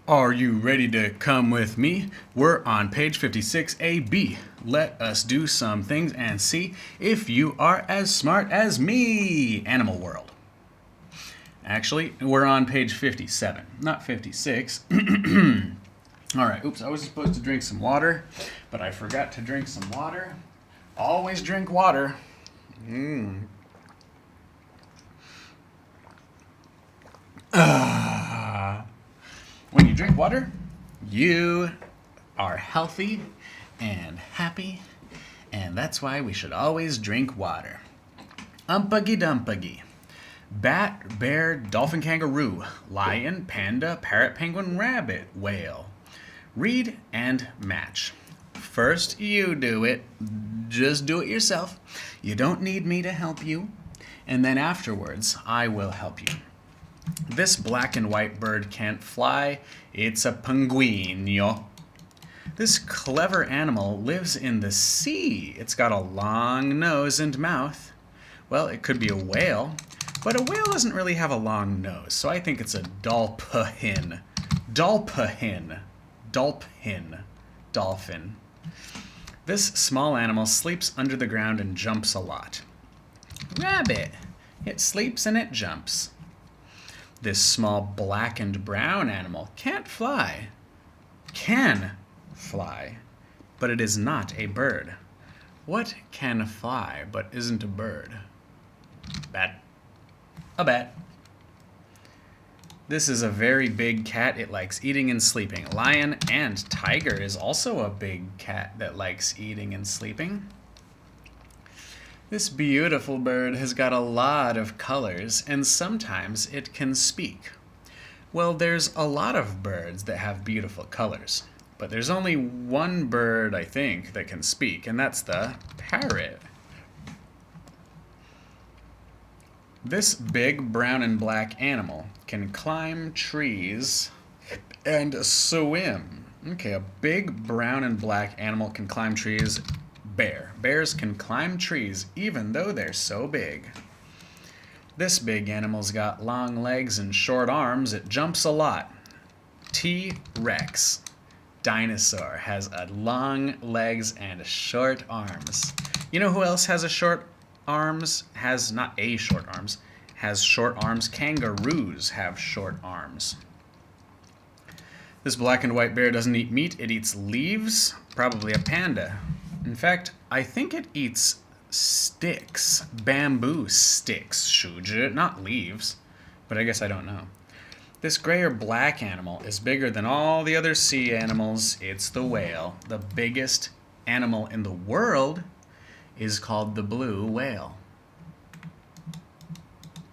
Are you ready to come with me? We're on page 56AB. Let us do some things and see if you are as smart as me. Animal World. Actually, we're on page 57, not 56. Alright, oops, I was supposed to drink some water, but I forgot to drink some water. Always drink water. When you drink water, you are healthy and happy, and that's why we should always drink water. Umpuggy dumpuggy. Bat, bear, dolphin, kangaroo, lion, panda, parrot, penguin, rabbit, whale. Read and match. First, you do it. Just do it yourself. You don't need me to help you. And then afterwards, I will help you. This black and white bird can't fly. It's a pinguino. This clever animal lives in the sea. It's got a long nose and mouth. Well, it could be a whale, but a whale doesn't really have a long nose, so I think it's a dolphin. Dolphin. Dolphin. Dolphin. This small animal sleeps under the ground and jumps a lot. Rabbit. It sleeps and it jumps. This small black and brown animal can't fly. Can fly, but it is not a bird. What can fly but isn't a bird? Bat. A bat. This is a very big cat. It likes eating and sleeping. Lion and tiger is also a big cat that likes eating and sleeping. This beautiful bird has got a lot of colors, and sometimes it can speak. Well, there's a lot of birds that have beautiful colors, but there's only one bird, I think, that can speak, and that's the parrot. This big brown and black animal can climb trees and swim. Okay, a big brown and black animal can climb trees. Bear. Bears can climb trees even though they're so big. This big animal's got long legs and short arms. It jumps a lot. T-Rex. Dinosaur has long legs and short arms. You know who else has a short arms? Has not a short arms. Has short arms. Kangaroos have short arms. This black and white bear doesn't eat meat. It eats leaves. Probably a panda. In fact, I think it eats sticks, bamboo sticks, shuji, not leaves, but I guess I don't know. This gray or black animal is bigger than all the other sea animals. It's the whale. The biggest animal in the world is called the blue whale.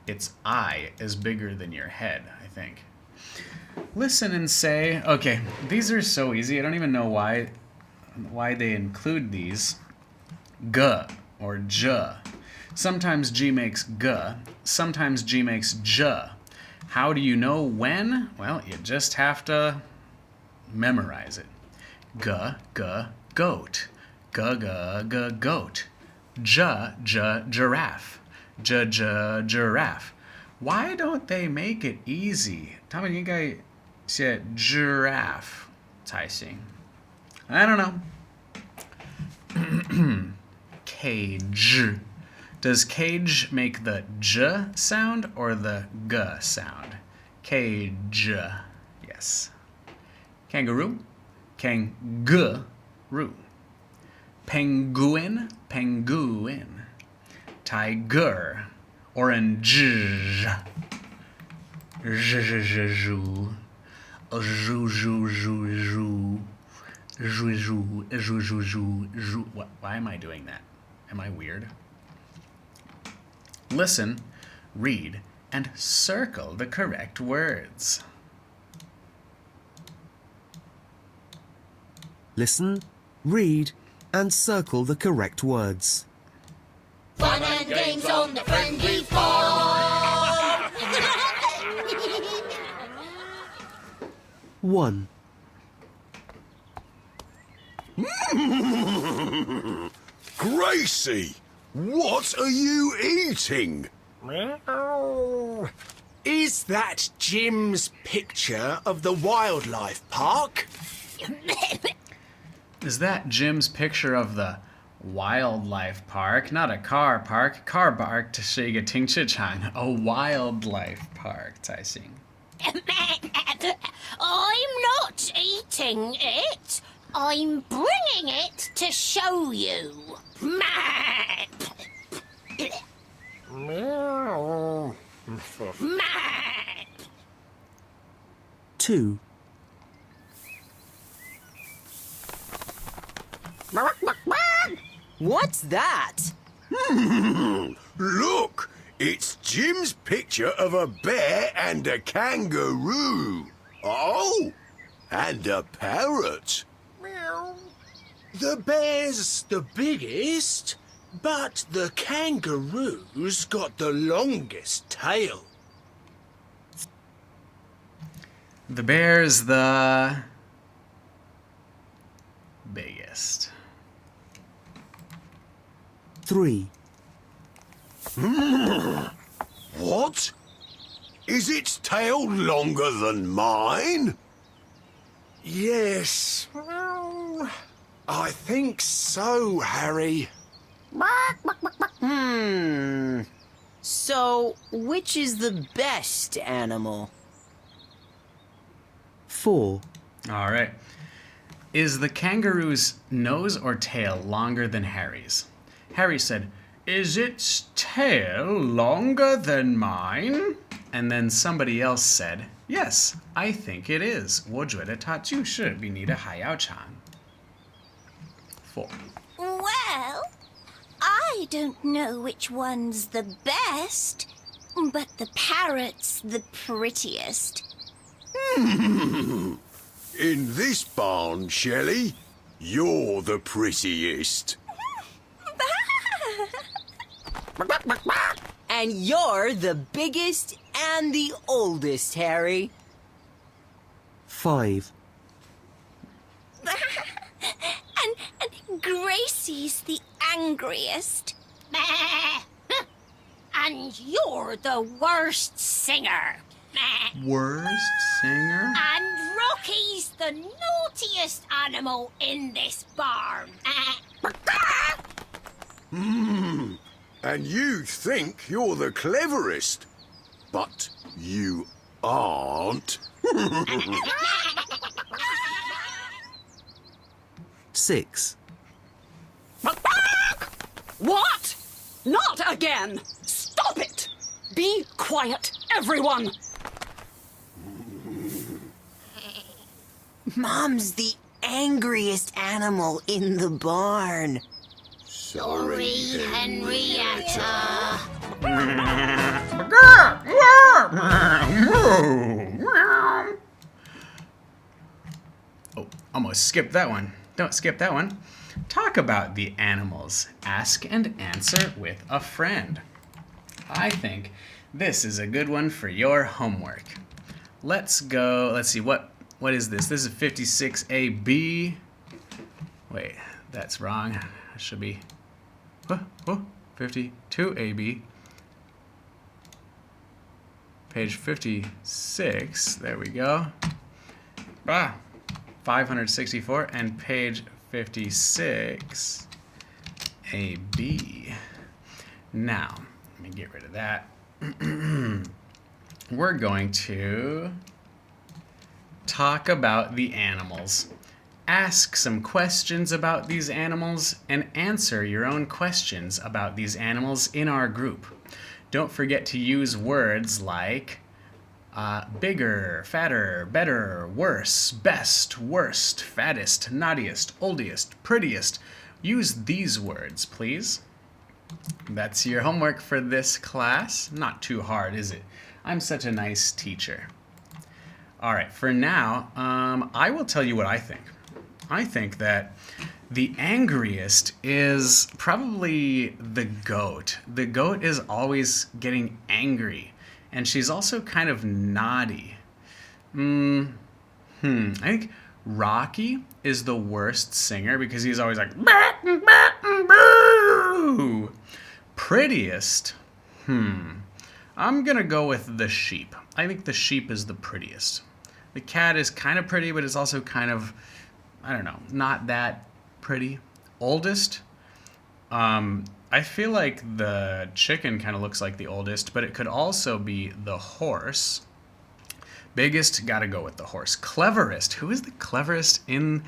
Its eye is bigger than your head, I think. Listen and say, okay, these are so easy. I don't even know why they include these. G or J. Sometimes G makes G, sometimes G makes J. How do you know when? Well, you just have to memorize it. G, G, goat. G, G, G, goat. J, J, giraffe. J, J, giraffe. Why don't they make it easy? 他们应该写 giraffe 才行. I don't know. Cage. Does cage make the j sound or the g sound? Cage. Yes. Kangaroo. Kangaroo. Penguin. Penguin. Tiger. Orange. Zhu. Why am I doing that? Am I weird? Listen, read, and circle the correct words. Listen, read, and circle the correct words. Fun and games on the friendly farm. 1. Gracie, what are you eating? Is that Jim's picture of the wildlife park? Is that Jim's picture of the wildlife park? Not a car park. Car park 是一个停车场. A wildlife park 才行. I'm not eating it. I'm bringing it to show you. Map. 2. What's that? Look, it's Jim's picture of a bear and a kangaroo. Oh, and a parrot. The bear's the biggest, but the kangaroo's got the longest tail. The bear's the biggest. 3. What? Is its tail longer than mine? Yes. Well, I think so, Harry. So, which is the best animal? 4. All right. Is the kangaroo's nose or tail longer than Harry's? Harry said, "Is its tail longer than mine?" And then somebody else said, "Yes, I think it is. 我觉得它就是比你的还要长." 4. Well, I don't know which one's the best, but the parrot's the prettiest. In this barn, Shelley, you're the prettiest. And you're the biggest and the oldest, Harry. 5. And Gracie's the angriest. And you're the worst singer. Worst singer? And Rocky's the naughtiest animal in this barn. And you think you're the cleverest, but you aren't. 6. What? Not again! Stop it! Be quiet, everyone! Mom's the angriest animal in the barn. Sorry, Henrietta. Oh, almost skipped that one. Don't skip that one. Talk about the animals. Ask and answer with a friend. I think this is a good one for your homework. Let's go. Let's see. What is this? This is 56AB. Wait, that's wrong. It should be 52AB. Page 56. There we go. 564 and page 56 AB. Now, let me get rid of that. We're going to talk about the animals. Ask some questions about these animals and answer your own questions about these animals in our group. Don't forget to use words like bigger, fatter, better, worse, best, worst, fattest, naughtiest, oldest, prettiest. Use these words, please. That's your homework for this class. Not too hard, is it? I'm such a nice teacher. All right, for now, I will tell you what I think. I think that the angriest is probably the goat. The goat is always getting angry, and she's also kind of naughty. I think Rocky is the worst singer because he's always like, "Bah, bah, boo." Prettiest, I'm gonna go with the sheep. I think the sheep is the prettiest. The cat is kind of pretty, but it's also kind of, I don't know, not that pretty. Oldest? I feel like the chicken kind of looks like the oldest, but it could also be the horse. Biggest, gotta go with the horse. Cleverest, who is the cleverest in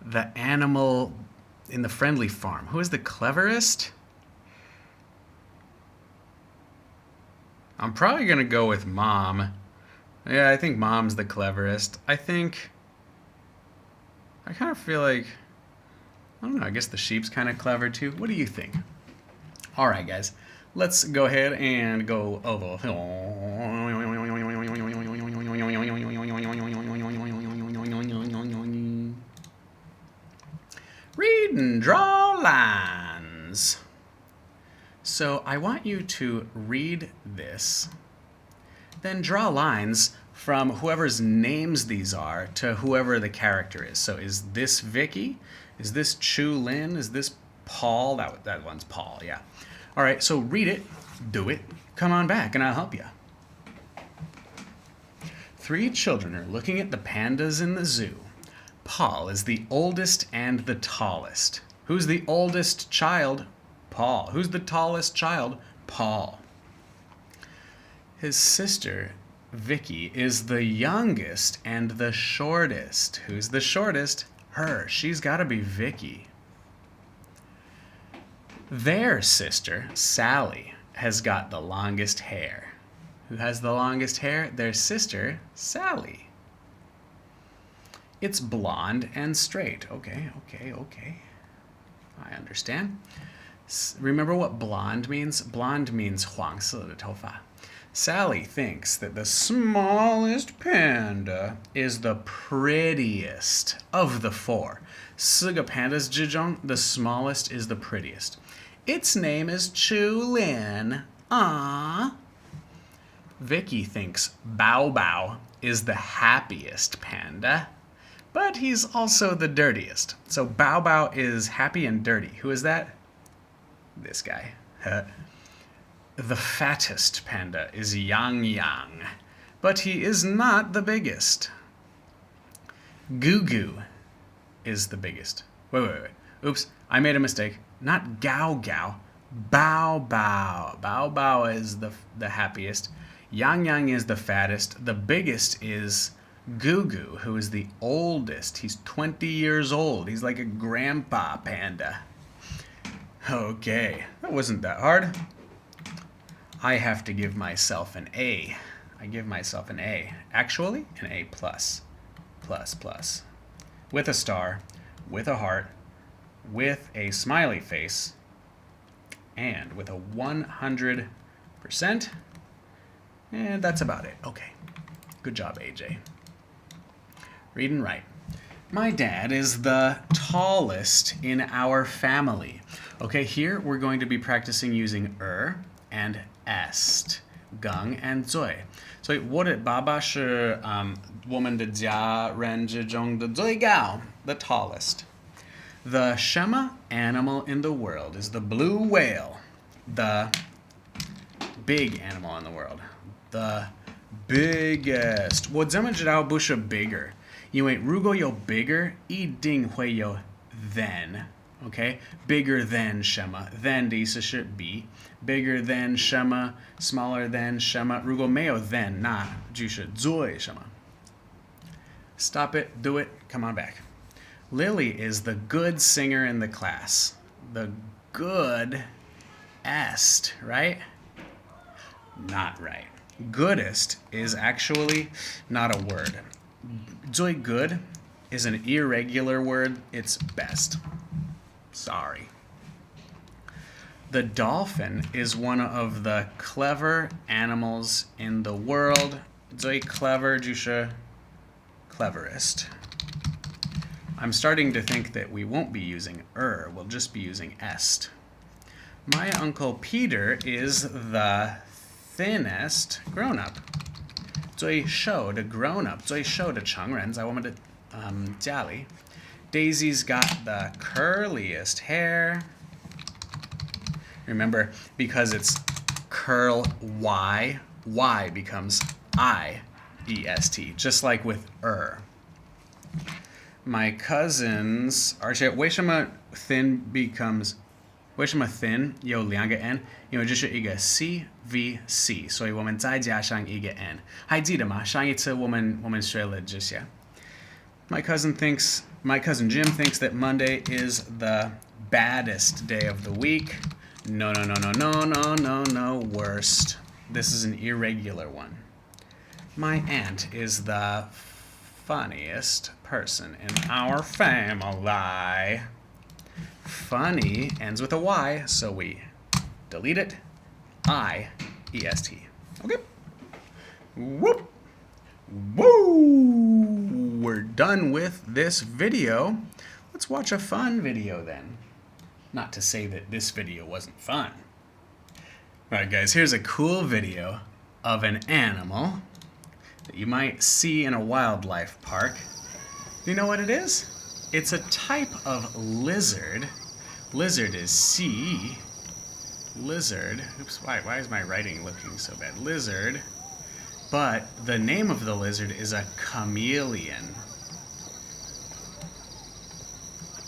the animal, in the friendly farm? Who is the cleverest? I'm probably gonna go with Mom. Yeah, I think Mom's the cleverest. I kind of feel like, I don't know, I guess the sheep's kind of clever too. What do you think? All right, guys, let's go ahead and go over. Read and draw lines. So I want you to read this, then draw lines from whoever's names these are to whoever the character is. So is this Vicky? Is this Chu Lin? Is this Paul? That one's Paul, yeah. All right, so read it, do it, come on back and I'll help you. 3 children are looking at the pandas in the zoo. Paul is the oldest and the tallest. Who's the oldest child? Paul. Who's the tallest child? Paul. His sister, Vicky, is the youngest and the shortest. Who's the shortest? Her. She's got to be Vicky. Their sister, Sally, has got the longest hair. Who has the longest hair? Their sister, Sally. It's blonde and straight. Okay. I understand. Remember what blonde means? Blonde means 黄色的头发. Sally thinks that the smallest panda is the prettiest of the 4. 4个 pandas 之中, the smallest is the prettiest. Its name is Chu Lin. Ah. Vicky thinks Bao Bao is the happiest panda, but he's also the dirtiest. So Bao Bao is happy and dirty. Who is that? This guy. The fattest panda is Yang Yang, but he is not the biggest. Goo Goo is the biggest. Wait. Oops, I made a mistake. Not Gao Gao. Bao Bao. Bao Bao is the happiest. Yang Yang is the fattest. The biggest is Goo Goo, who is the oldest. He's 20 years old. He's like a grandpa panda. Okay, that wasn't that hard. I have to give myself an A. I give myself an A. Actually, an A+. Plus. With a star, with a heart, with a smiley face, and with a 100%. And that's about it. Okay. Good job, AJ. Read and write. My dad is the tallest in our family. Okay, here we're going to be practicing using and est, Gang and Zoe. 所以我的爸爸是我们的家人之中的最高, the tallest. The Shema animal in the world is the blue whale, the big animal in the world, the biggest. 我怎么知道不是 bigger? 因为如果有 bigger, 一定会有 than. Okay? Bigger than Shema. Than 的意思是 比. Bigger than Shema, smaller than Shema. 如果没有 than, 那就是最 Shema. Stop it, do it, come on back. Lily is the good singer in the class. The good est, right? Not right. Goodest is actually not a word. 最 good is an irregular word. It's best. Sorry. The dolphin is one of the clever animals in the world. 最 clever 就是 cleverest. I'm starting to think that we won't be using we'll just be using est. My Uncle Peter is the thinnest grown-up. 最瘦的 grown-up. 最瘦的成人在我们的家里. Daisy's got the curliest hair. Remember, because it's curl Y, Y becomes I-E-S-T, just like with My cousins,而且为什么 thin becomes 为什么 thin 有两个 n？ 因为这是一个 CVC， 所以我们再加上一个 n。还记得吗？上一次我们学了这些。My cousin Jim thinks that Monday is the baddest day of the week. No, no, no, no, no, no, no, no, worst. This is an irregular one. My aunt is the funniest person in our family. Funny ends with a Y, so we delete it. I-E-S-T. Okay. Whoop. Woo! We're done with this video. Let's watch a fun video then. Not to say that this video wasn't fun. Alright guys, here's a cool video of an animal that you might see in a wildlife park. Do you know what it is? It's a type of lizard. Lizard is C. Lizard. Oops, why is my writing looking so bad? Lizard. But the name of the lizard is a chameleon.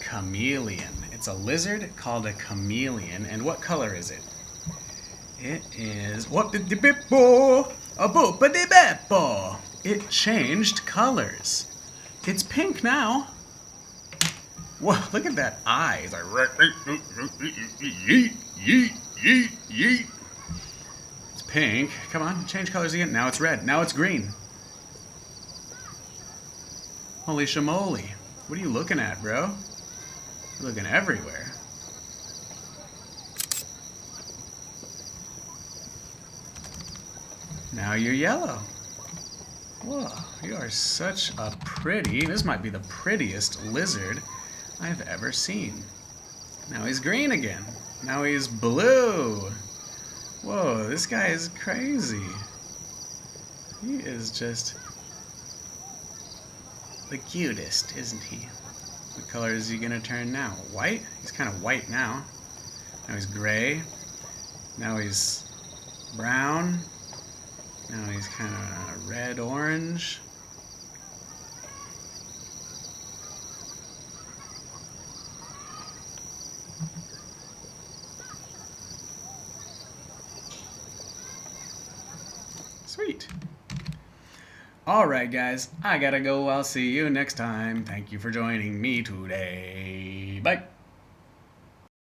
Chameleon. It's a lizard called a chameleon. And what color is it? It is... It changed colors. It's pink now. Whoa, look at that eye. It's like... It's pink. Come on, change colors again. Now it's red. Now it's green. Holy shamoly. What are you looking at, bro? You're looking everywhere. Now you're yellow. Whoa, you are such a pretty... This might be the prettiest lizard I've ever seen. Now he's green again. Now he's blue. Whoa, this guy is crazy. He is just the cutest, isn't he? What color is he gonna turn now? White? He's kind of white now. Now he's gray. Now he's brown. Now he's kind of red-orange. Sweet. Alright guys, I gotta go. I'll see you next time. Thank you for joining me today. Bye.